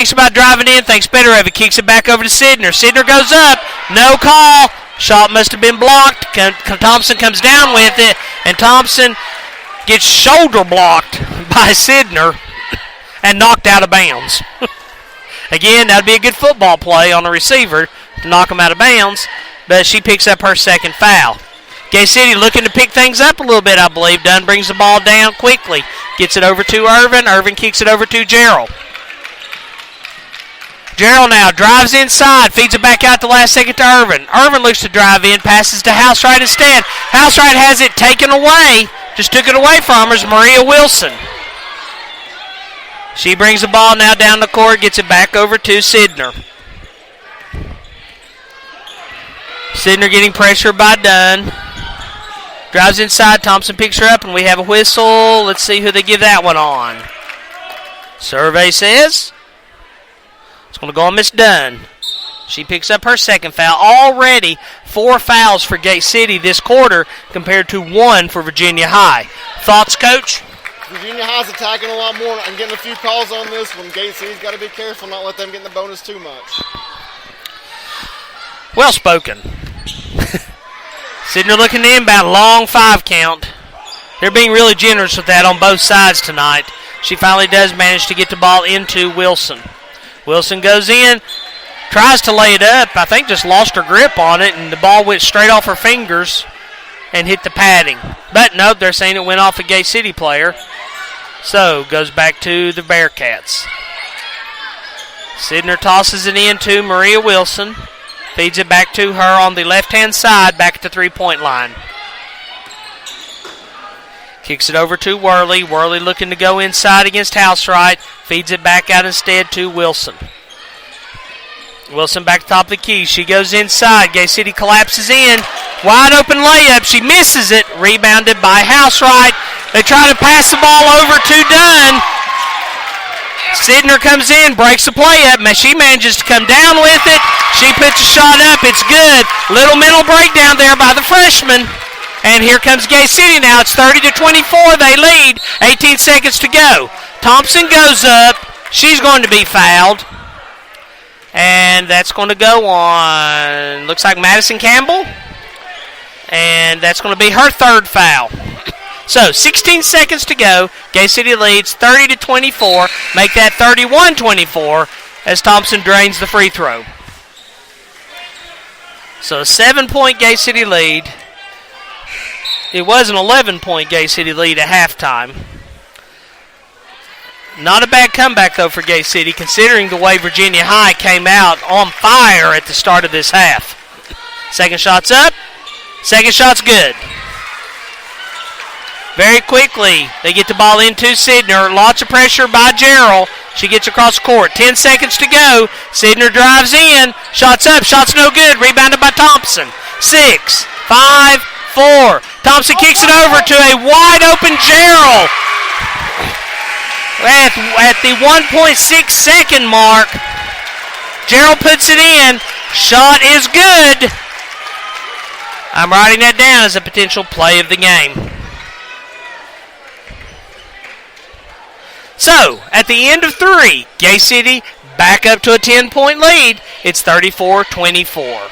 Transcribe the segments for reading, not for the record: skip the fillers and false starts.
Thinks about driving in, thinks better of it, kicks it back over to Sidner. Sidner goes up, no call. Shot must have been blocked. Thompson comes down with it, and Thompson gets shoulder blocked by Sidner and knocked out of bounds. Again, that would be a good football play on the receiver to knock him out of bounds, but she picks up her second foul. Gay City looking to pick things up a little bit, I believe. Dunn brings the ball down quickly. Gets it over to Irvin. Irvin kicks it over to Gerald. Gerald now drives inside, feeds it back out the last second to Irvin. Irvin looks to drive in, passes to Housewright instead. Housewright has it taken away. Just took it away from her is Maria Wilson. She brings the ball now down the court, gets it back over to Sidner. Sidner getting pressure by Dunn. Drives inside, Thompson picks her up, and we have a whistle. Let's see who they give that one on. Survey says it's going to go on Miss Dunn. She picks up her second foul. Already 4 fouls for Gate City this quarter compared to 1 for Virginia High. Thoughts, Coach? Virginia High's attacking a lot more and getting a few calls on this one. Gate City's got to be careful, not let them get in the bonus too much. Well spoken. Sidner looking to inbound, long 5 count. They're being really generous with that on both sides tonight. She finally does manage to get the ball into Wilson. Wilson goes in, tries to lay it up. I think just lost her grip on it, and the ball went straight off her fingers and hit the padding. But no, they're saying it went off a Gay City player. So, goes back to the Bearcats. Sidner tosses it in to Maria Wilson. Feeds it back to her on the left-hand side, back at the three-point line. Kicks it over to Worley. Worley looking to go inside against Housewright. Feeds it back out instead to Wilson. Wilson back top of the key. She goes inside. Gay City collapses in. Wide open layup. She misses it. Rebounded by Housewright. They try to pass the ball over to Dunn. Sidner comes in, breaks the play up. She manages to come down with it. She puts a shot up. It's good. Little mental breakdown there by the freshman. And here comes Gay City now. It's 30-24. They lead. 18 seconds to go. Thompson goes up. She's going to be fouled. And that's going to go on, looks like Madison Campbell. And that's going to be her third foul. So, 16 seconds to go. Gay City leads 30-24. Make that 31-24 as Thompson drains the free throw. So, a 7-point Gay City lead. It was an 11-point Gay City lead at halftime. Not a bad comeback, though, for Gay City, considering the way Virginia High came out on fire at the start of this half. Second shot's up. Second shot's good. Very quickly, they get the ball into Sidner. Lots of pressure by Gerald. She gets across the court. 10 seconds to go. Sidner drives in. Shot's up. Shot's no good. Rebounded by Thompson. 6, 5, 4. Thompson kicks it over to a wide-open Gerald. At the 1.6 second mark, Gerald puts it in. Shot is good. I'm writing that down as a potential play of the game. So, at the end of 3, Gay City back up to a 10-point lead. It's 34-24.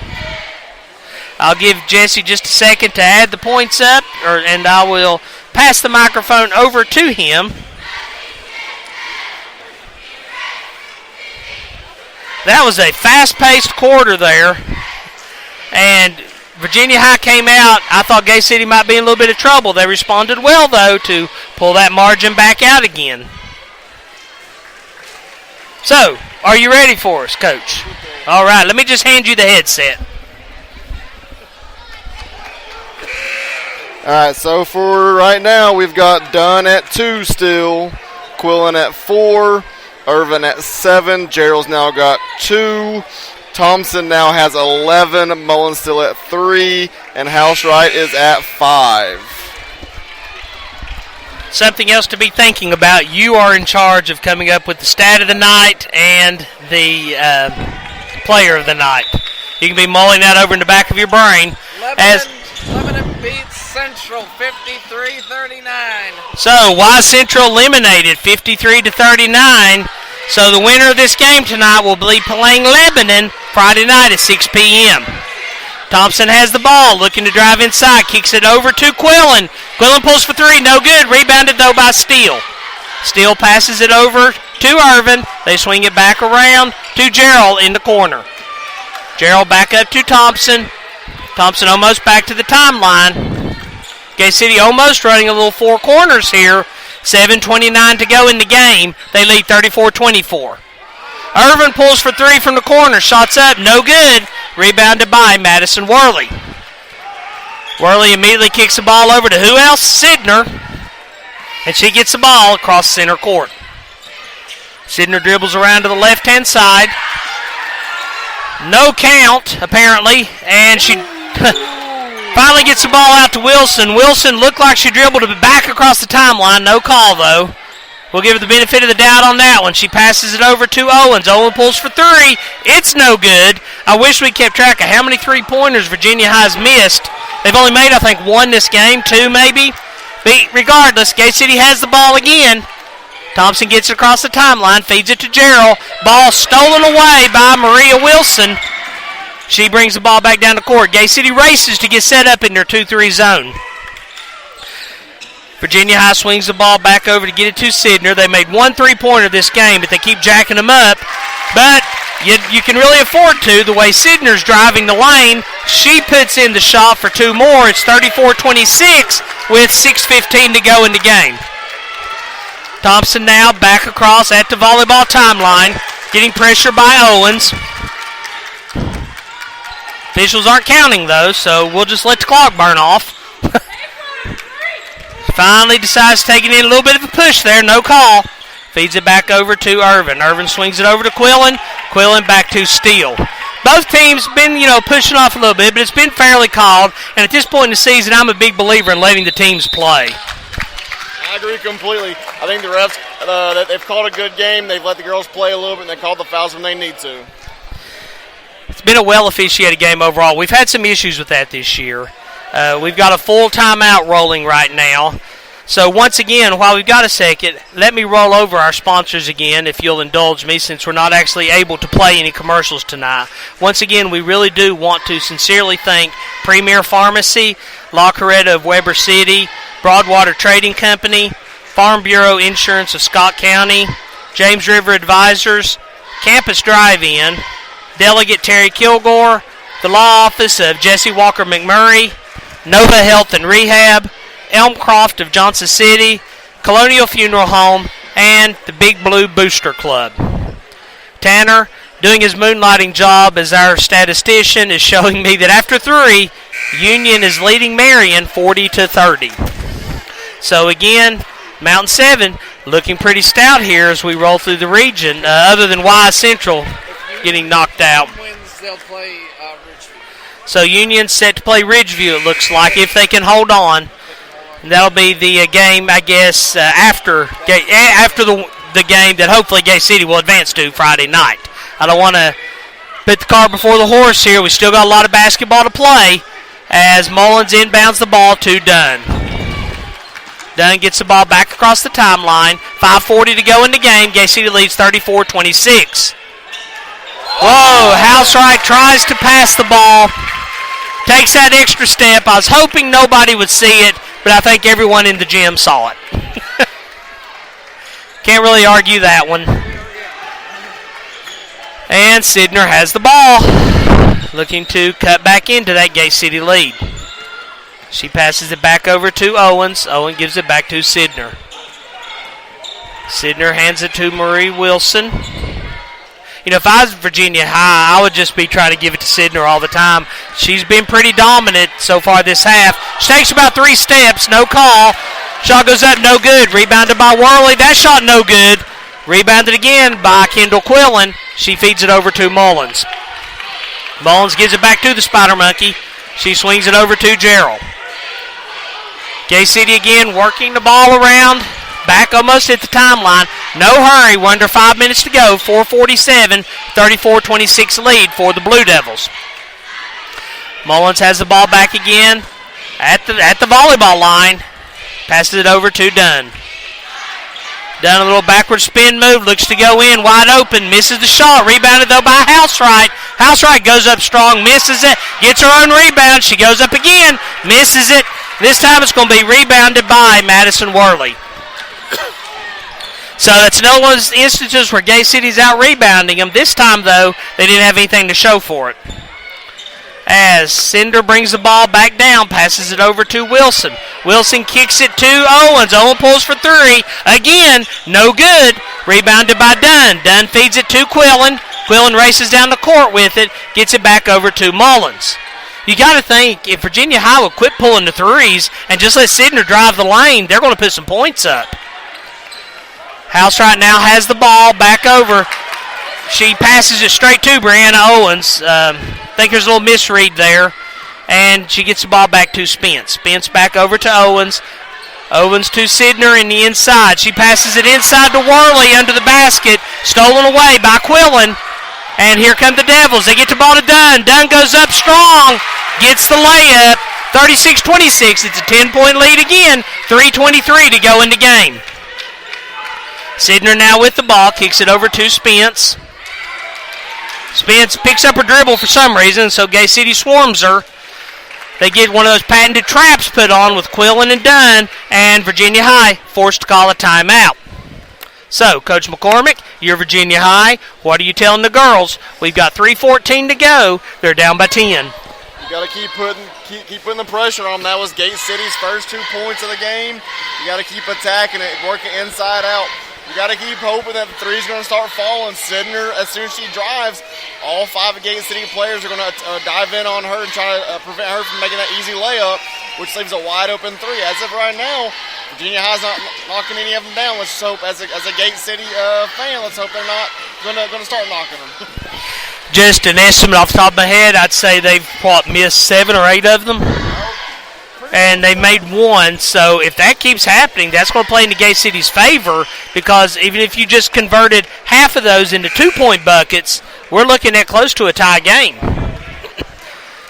I'll give Jesse just a second to add the points up, and I will pass the microphone over to him. That was a fast-paced quarter there, and Virginia High came out. I thought Gay City might be in a little bit of trouble. They responded well, though, to pull that margin back out again. So, are you ready for us, Coach? All right, let me just hand you the headset. All right, so for right now, we've got Dunn at 2 still, Quillen at 4, Irvin at 7, Gerald's now got 2, Thompson now has 11, Mullins still at 3, and Housewright is at 5. Something else to be thinking about. You are in charge of coming up with the stat of the night and the player of the night. You can be mulling that over in the back of your brain. Lebanon beats Central 53-39. So, Y Central eliminated 53-39. So the winner of this game tonight will be playing Lebanon Friday night at 6 p.m. Thompson has the ball, looking to drive inside, kicks it over to Quillen. Quillen pulls for three, no good. Rebounded, though, by Steele. Steele passes it over to Irvin. They swing it back around to Gerald in the corner. Gerald back up to Thompson. Thompson almost back to the timeline. Gay City almost running a little four corners here. 7:29 to go in the game. They lead 34-24. Irvin pulls for three from the corner. Shots up, no good. Rebounded by Madison Worley. Worley immediately kicks the ball over to who else? Sidner. And she gets the ball across center court. Sidner dribbles around to the left-hand side. No count, apparently. And she finally gets the ball out to Wilson. Wilson looked like she dribbled it back across the timeline. No call, though. We'll give her the benefit of the doubt on that one. She passes it over to Owens. Owens pulls for three. It's no good. I wish we kept track of how many three-pointers Virginia High's missed. They've only made, I think, one this game, two maybe. But regardless, Gay City has the ball again. Thompson gets it across the timeline, feeds it to Gerald. Ball stolen away by Maria Wilson. She brings the ball back down the court. Gay City races to get set up in their 2-3 zone. Virginia High swings the ball back over to get it to Sidner. They made one three-pointer this game, but they keep jacking them up. But you can really afford to. The way Sidner's driving the lane, she puts in the shot for two more. It's 34-26 with 6:15 to go in the game. Thompson now back across at the volleyball timeline, getting pressure by Owens. Officials aren't counting, though, so we'll just let the clock burn off. Finally decides to take it in a little bit of a push there. No call. Feeds it back over to Irvin. Irvin swings it over to Quillen. Quillen back to Steele. Both teams been, pushing off a little bit, but it's been fairly called. And at this point in the season, I'm a big believer in letting the teams play. I agree completely. I think the refs, that they've called a good game. They've let the girls play a little bit, and they called the fouls when they need to. It's been a well-officiated game overall. We've had some issues with that this year. We've got a full timeout rolling right now. So once again, while we've got a second, let me roll over our sponsors again, if you'll indulge me, since we're not actually able to play any commercials tonight. Once again, we really do want to sincerely thank Premier Pharmacy, La Coretta of Weber City, Broadwater Trading Company, Farm Bureau Insurance of Scott County, James River Advisors, Campus Drive-In, Delegate Terry Kilgore, the Law Office of Jesse Walker McMurray, Nova Health and Rehab, Elmcroft of Johnson City, Colonial Funeral Home, and the Big Blue Booster Club. Tanner, doing his moonlighting job as our statistician, is showing me that after three, Union is leading Marion 40-30. So again, Mountain 7 looking pretty stout here as we roll through the region, other than Y Central getting knocked out. Wins, they'll play Ridgeview. So Union's set to play Ridgeview, it looks like, if they can hold on. And that'll be the game, I guess, after the game that hopefully Gay City will advance to Friday night. I don't want to put the cart before the horse here. We still got a lot of basketball to play as Mullins inbounds the ball to Dunn. Dunn gets the ball back across the timeline. 5:40 to go in the game. Gay City leads 34-26. Whoa, Housewright tries to pass the ball. Takes that extra step. I was hoping nobody would see it, but I think everyone in the gym saw it. Can't really argue that one. And Sidner has the ball. Looking to cut back into that Gay City lead. She passes it back over to Owens. Owen gives it back to Sidner. Sidner hands it to Marie Wilson. If I was Virginia High, I would just be trying to give it to Sidner all the time. She's been pretty dominant so far this half. She takes about 3 steps, no call. Shot goes up, no good. Rebounded by Worley. That shot no good. Rebounded again by Kendall Quillen. She feeds it over to Mullins. Mullins gives it back to the Spider Monkey. She swings it over to Gerald. Gay City again working the ball around. Back almost at the timeline. No hurry. We're under 5 minutes to go. 4:47. 34-26 lead for the Blue Devils. Mullins has the ball back again at the volleyball line. Passes it over to Dunn. Done a little backward spin move, looks to go in, wide open, misses the shot. Rebounded, though, by Housewright. Housewright goes up strong, misses it, gets her own rebound. She goes up again, misses it. This time it's going to be rebounded by Madison Worley. So that's another one of those instances where Gay City's out-rebounding them. This time, though, they didn't have anything to show for it. As Cinder brings the ball back down, passes it over to Wilson. Wilson kicks it to Owens. Owen pulls for three. Again, no good. Rebounded by Dunn. Dunn feeds it to Quillen. Quillen races down the court with it, gets it back over to Mullins. You got to think, if Virginia High will quit pulling the threes and just let Sidner drive the lane, they're going to put some points up. Housewright now has the ball back over. She passes it straight to Brianna Owens. I think there's a little misread there. And she gets the ball back to Spence. Spence back over to Owens. Owens to Sidner in the inside. She passes it inside to Worley under the basket. Stolen away by Quillen. And here come the Devils. They get the ball to Dunn. Dunn goes up strong. Gets the layup. 36-26. It's a 10-point lead again. 3:23 to go in the game. Sidner now with the ball, kicks it over to Spence. Spence picks up her dribble for some reason, so Gay City swarms her. They get one of those patented traps put on with Quillen and Dunn, and Virginia High forced to call a timeout. So, Coach McCormick, you're Virginia High. What are you telling the girls? We've got 3:14 to go. They're down by 10. You got to keep putting the pressure on them. That was Gate City's first 2 points of the game. You got to keep attacking it, working inside out. You got to keep hoping that the three's going to start falling. Sidner, as soon as she drives, all 5 of Gate City players are going to dive in on her and try to prevent her from making that easy layup, which leaves a wide open three. As of right now, Virginia High's not knocking any of them down. Let's just hope, as a Gate City fan, let's hope they're not going to start knocking them. Just an estimate off the top of my head, I'd say they've missed 7 or 8 of them. And they made 1, so if that keeps happening, that's going to play into Gay City's favor, because even if you just converted half of those into 2-point buckets, we're looking at close to a tie game.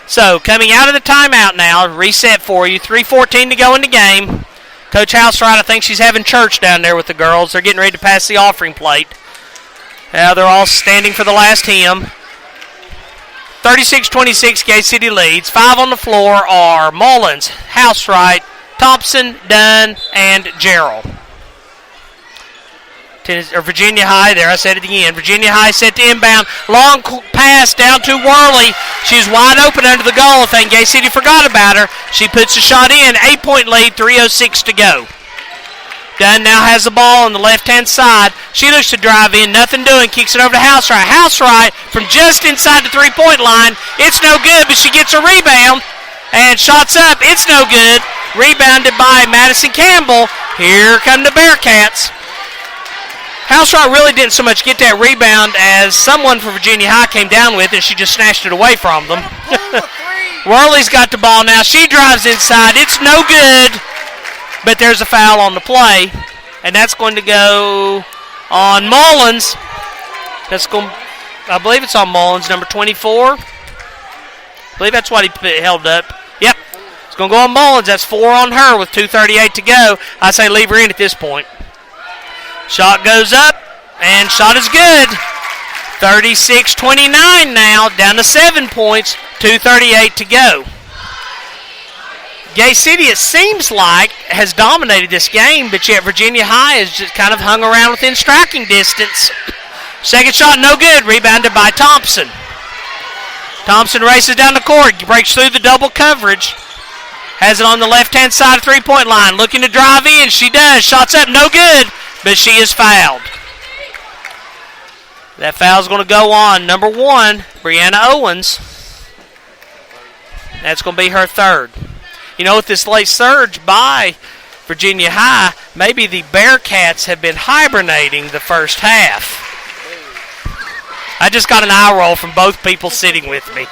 So, coming out of the timeout now, reset for you, 3:14 to go in the game. Coach Housewright, I think she's having church down there with the girls. They're getting ready to pass the offering plate. Now they're all standing for the last hymn. 36-26, Gay City leads. 5 on the floor are Mullins, Housewright, Thompson, Dunn, and Gerald. Virginia High, there I said it again. Virginia High set to inbound. Long pass down to Worley. She's wide open under the goal. I think Gay City forgot about her. She puts a shot in. 8-point lead, 3:06 to go. Dunn now has the ball on the left-hand side. She looks to drive in, nothing doing, kicks it over to Housewright. Housewright from just inside the three-point line. It's no good, but she gets a rebound. And shots up, it's no good. Rebounded by Madison Campbell. Here come the Bearcats. Housewright really didn't so much get that rebound as someone from Virginia High came down with it, and she just snatched it away from them. Worley's got the ball now. She drives inside. It's no good. But there's a foul on the play, and that's going to go on Mullins. I believe it's on Mullins, number 24. I believe that's what he held up. Yep, it's going to go on Mullins. That's 4 on her with 2:38 to go. I say leave her in at this point. Shot goes up, and shot is good. 36-29 now, down to 7 points, 2:38 to go. Gay City, it seems like, has dominated this game, but yet Virginia High has just kind of hung around within striking distance. Second shot, no good. Rebounded by Thompson. Thompson races down the court, breaks through the double coverage. Has it on the left-hand side of three-point line. Looking to drive in. She does. Shots up, no good, but she is fouled. That foul is going to go on number 1, Brianna Owens. That's going to be her third. You know, with this late surge by Virginia High, maybe the Bearcats have been hibernating the first half. I just got an eye roll from both people sitting with me.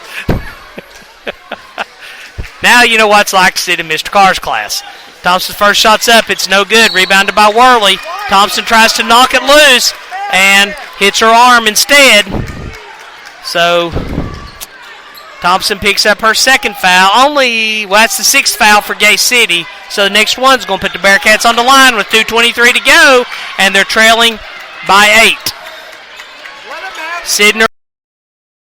Now you know what it's like to sit in Mr. Carr's class. Thompson's first shot's up. It's no good. Rebounded by Worley. Thompson tries to knock it loose and hits her arm instead. So Thompson picks up her second foul. That's the sixth foul for Gay City. So the next one's going to put the Bearcats on the line with 2:23 to go, and they're trailing by 8. Sidner